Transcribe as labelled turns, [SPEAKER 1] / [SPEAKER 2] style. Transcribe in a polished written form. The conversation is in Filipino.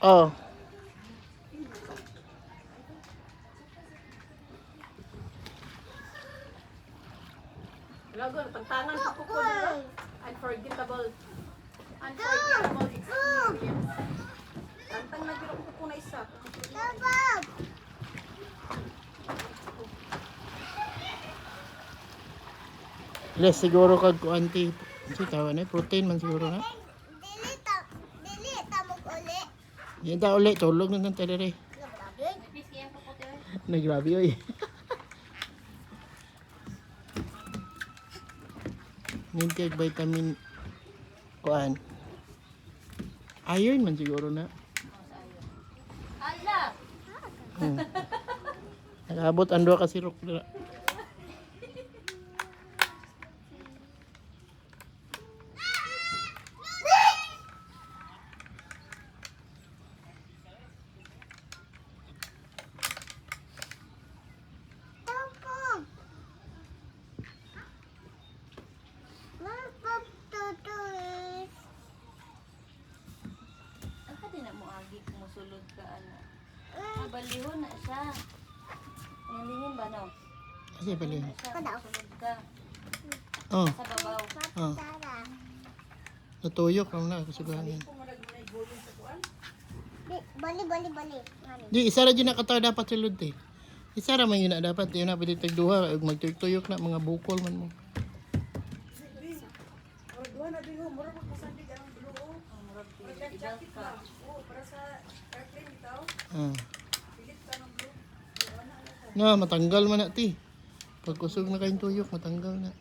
[SPEAKER 1] Oh.
[SPEAKER 2] Lagon, pagtangan sa kuko, di ba? Unforgettable. Unforgettable experience. Tantang na giro kuko na isa.
[SPEAKER 1] Less siguro kag kuanti. Si tawa na protein man siguro na.
[SPEAKER 3] Dili ta mo uli.
[SPEAKER 1] Yan ta uli tulog na tayo rin. Nagrabe oy. Need kay vitamin kuan. Iron man siguro na.
[SPEAKER 2] Ala!
[SPEAKER 1] Nakaabot ang duha ka sirok na.
[SPEAKER 2] Na mo agi kumusulod ka ana. Balihon na siya. Nalingin ba no?
[SPEAKER 1] Kasi bali.
[SPEAKER 2] Sulod ka
[SPEAKER 1] Oh,
[SPEAKER 2] sa babaw.
[SPEAKER 1] oh. Natuyok lang na kasugahan yan.
[SPEAKER 3] Bali.
[SPEAKER 1] Di isa ra gyud nakataw dapat sulod eh. Isa ra man yun na dapat yun na pwede tagduha ug magtuyok na mga bukol man mo. Ah. Na matanggal man na ti. Pag kusog na kayong tuyok matanggal na.